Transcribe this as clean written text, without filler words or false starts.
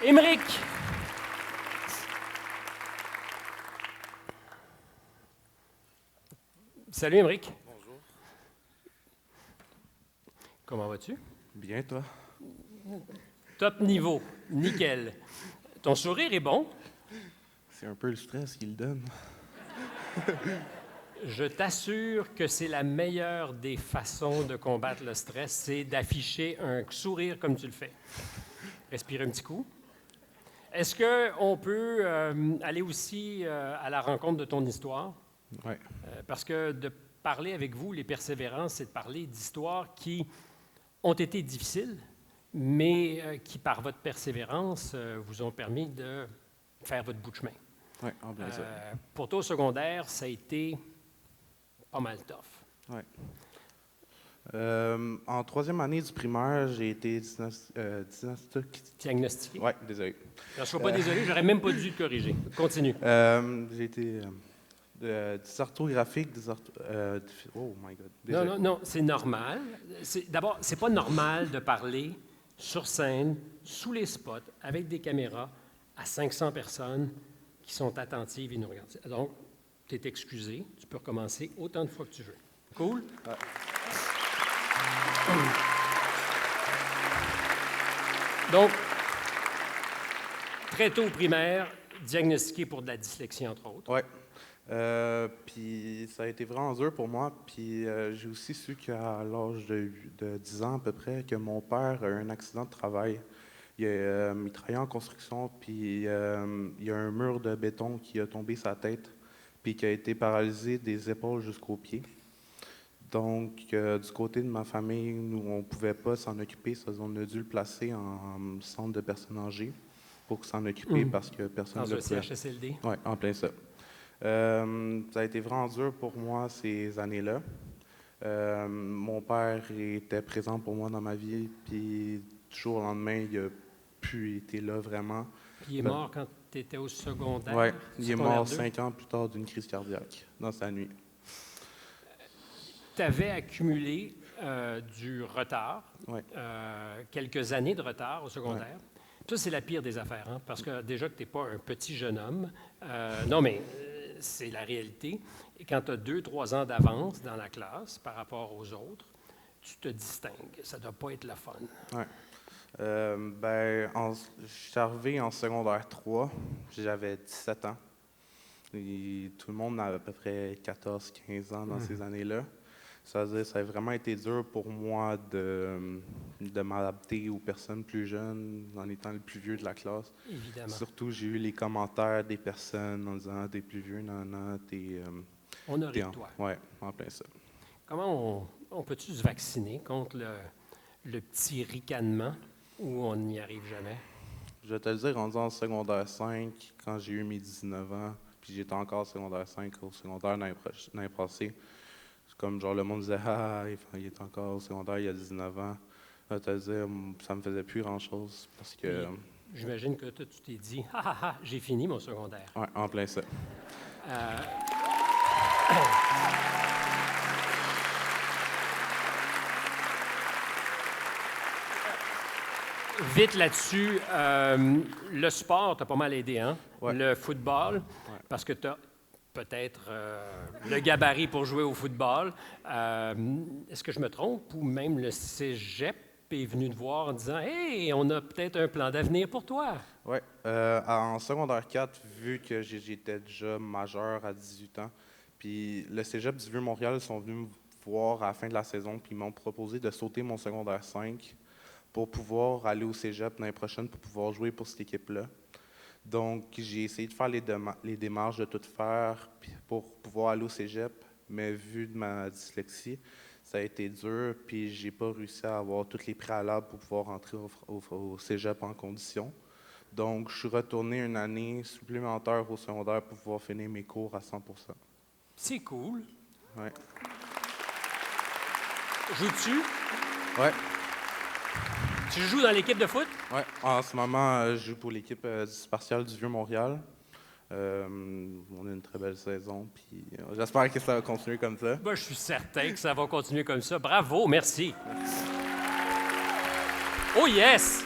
Émeric! Salut, Émeric. Bonjour. Comment vas-tu? Bien, toi? Top niveau. Nickel. Ton sourire est bon. C'est un peu le stress qu'il donne. Je t'assure que c'est la meilleure des façons de combattre le stress, c'est d'afficher un sourire comme tu le fais. Respire un petit coup. Est-ce qu'on peut aller aussi à la rencontre de ton histoire? Oui. Parce que de parler avec vous, les persévérances, c'est de parler d'histoires qui ont été difficiles, mais qui, par votre persévérance, vous ont permis de faire votre bout de chemin. Oui, en plein ça. Pour toi, au secondaire, ça a été pas mal tough. Oui. En troisième année du primaire, j'ai été Diagnostiqué. Oui, désolé. Je ne sois pas désolé, j'aurais même pas dû te corriger. Continue. J'ai été dysorthographique, oh my God. Désolé. Non, c'est normal. D'abord, c'est pas normal de parler sur scène, sous les spots, avec des caméras, à 500 personnes qui sont attentives et nous regardent. Donc, tu es excusé. Tu peux recommencer autant de fois que tu veux. Cool? Ouais. Donc, très tôt au primaire, diagnostiqué pour de la dyslexie, entre autres. Oui. Puis ça a été vraiment dur pour moi. Puis j'ai aussi su qu'à l'âge de 10 ans à peu près, que mon père a eu un accident de travail. Il travaillait en construction, puis il y a un mur de béton qui a tombé sa tête, puis qui a été paralysé des épaules jusqu'aux pieds. Donc, du côté de ma famille, nous, on ne pouvait pas s'en occuper. On a dû le placer en centre de personnes âgées pour s'en occuper parce que personne ne le pouvait. Dans un CHSLD? Oui, en plein ça. Ça a été vraiment dur pour moi ces années-là. Mon père était présent pour moi dans ma vie, puis du jour au lendemain, il n'a plus été là vraiment. Puis il est mort quand tu étais au secondaire? Oui, il est mort 2? 5 ans plus tard d'une crise cardiaque, dans sa nuit. Tu avais accumulé du retard, Ouais. quelques années de retard au secondaire. Ouais. Ça, c'est la pire des affaires, hein, parce que déjà que tu n'es pas un petit jeune homme, non, mais c'est la réalité. Et quand tu as 2-3 ans d'avance dans la classe par rapport aux autres, tu te distingues. Ça ne doit pas être le fun. Ouais. Je suis arrivé en secondaire 3, j'avais 17 ans. Et tout le monde avait à peu près 14-15 ans dans ces années-là. Ça veut dire ça a vraiment été dur pour moi de m'adapter aux personnes plus jeunes en étant le plus vieux de la classe. Évidemment. Surtout, j'ai eu les commentaires des personnes en disant « t'es plus vieux, non, t'es... On a ri de toi. Oui, en plein ça. Comment on peut-tu se vacciner contre le petit ricanement où on n'y arrive jamais? Je vais te le dire, rendu en secondaire 5, quand j'ai eu mes 19 ans, puis j'étais encore secondaire 5 au secondaire l'année passée. C'est comme genre le monde disait « Ah, il est encore au secondaire, il a 19 ans. » Je vais te le dire, ça me faisait plus grand-chose parce que... J'imagine que toi, tu t'es dit « Ah, j'ai fini mon secondaire. » Oui, en plein ça. Vite là-dessus, le sport t'a pas mal aidé, hein? Ouais. Le football, parce que tu as peut-être le gabarit pour jouer au football. Est-ce que je me trompe ou même le cégep est venu te voir en disant « Hey, on a peut-être un plan d'avenir pour toi. » Oui. En secondaire 4, vu que j'étais déjà majeur à 18 ans, puis le cégep du Vieux-Montréal sont venus me voir à la fin de la saison, puis ils m'ont proposé de sauter mon secondaire 5 pour pouvoir aller au cégep l'année prochaine pour pouvoir jouer pour cette équipe-là. Donc, j'ai essayé de faire les démarches de tout faire pour pouvoir aller au cégep, mais vu de ma dyslexie, ça a été dur, puis j'ai pas réussi à avoir tous les préalables pour pouvoir entrer au cégep en condition. Donc, je suis retourné une année supplémentaire au secondaire pour pouvoir finir mes cours à 100%. C'est cool. Ouais. Joues-tu? Ouais. Tu joues dans l'équipe de foot? Ouais. En ce moment, je joue pour l'équipe spartiale du Vieux-Montréal. On a une très belle saison, puis j'espère que ça va continuer comme ça. Ben, je suis certain que ça va continuer comme ça. Bravo, merci. Oh yes!